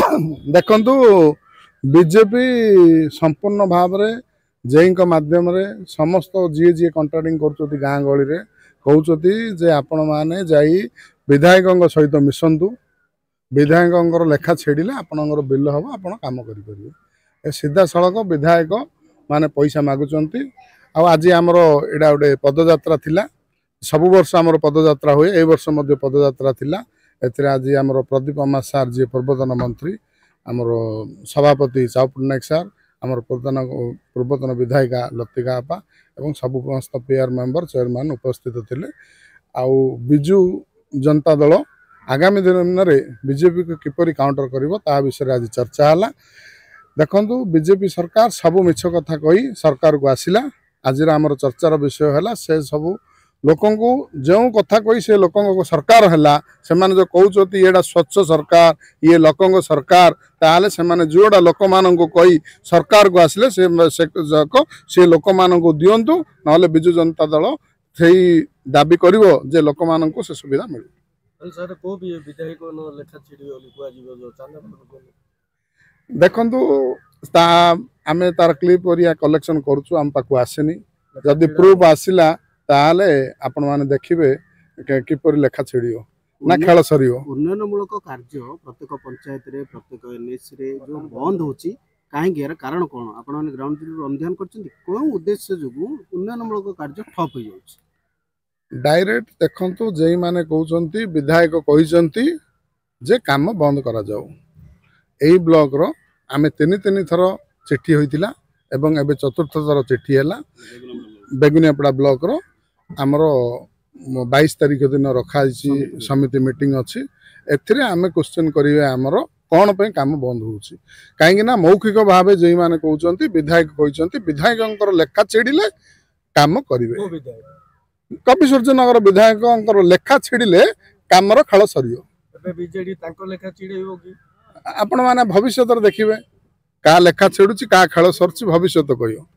देखु बीजेपी संपूर्ण भाव में जेई मध्यम समस्त जी जी कंट्राक्टिंग कर गाँ गहली में कहते जे आपण मैंने जाई विधायक सहित मिशंतु विधायक लेखा छेड़े आपणकर बिल हम आप कम करें सीधा सड़क विधायक माने पैसा मागुंट आज आमर एटा गोटे पदयात्रा थिला सबु वर्ष आमर पदयात्रा हुए ए वर्ष मध्य पदयात्रा थिला एथिरे आज आमर प्रदीप अमा सार जी पूर्वतन मंत्री आमर सभापति चाउ पट्टनायक सार आमर पूर्वतन विधायिका लतिका आपा एवं सब समस्त पेयर मेंबर चेयरमैन उपस्थित थिले आउ बिजु जनता दल आगामी दिन में बीजेपी को किपरि काउंटर करिवो ता विषय आज चर्चा है। देखु बीजेपी सरकार सबू मिछ कथा कही सरकार को आसिला आज आमर चर्चार विषय है से सबू लोकों को जो कथा कही से लोकों को सरकार है से माने जो कहते ये स्वच्छ सरकार ये लोकों सरकार ताले से माने जोड़ा लोक मान को कही सरकार को आसिले से लोक मान को दिंतु ना बिजु जनता दल से दाबी करिवो जे लोक मान को से सुविधा मिले। देखु आमे तार क्लिप कलेक्शन करुचु आम पाक आसेनी जदि प्रूफ आसिला ताले आपण माने देखिबे किपरि लेखा छिड़ियो ना खेल सरियो। उन्नयनमूलक कार्य प्रत्येक पंचायत रे प्रत्येक एनएस रे जो बंद होची काहे गेर कारण कोन आपण माने ग्राउंड जीरो अध्ययन करछन्ती कोन उद्देश्य जोगु उन्नयनमूलक कार्य ठप हो जाउची। डायरेक्ट देखंतु जेई माने कहउचन्ती विधायक कहिसन्ती जे काम बंद करा जाऊ एई ब्लॉक रो आमे तीन थर चिट्ठी होइतिला एवं एबे चतुर्थ थर चिट्ठी हैला बेगुनियापड़ा ब्लॉक रो आमर 22 तारीख दिन रखाई समिति मीटिंग अच्छी एथिरे आमे क्वेश्चन करिवे आमर कौन पे काम बंद होउची काहेकि ना मौखिक भाव जेई माने कहउचन्ती विधायक कहिसन्ती विधायकंकर लेखा छेडिले काम करिवे कवि सूर्यनगर विधायकंकर लेखा छेडिले कामर खेल सरियो। एबे बीजेडी तांको लेखा छिड़ेइबो कि आपण माने भविष्य देखिबे का लेखा छेडुची का खेल सरची भविष्य कहियो।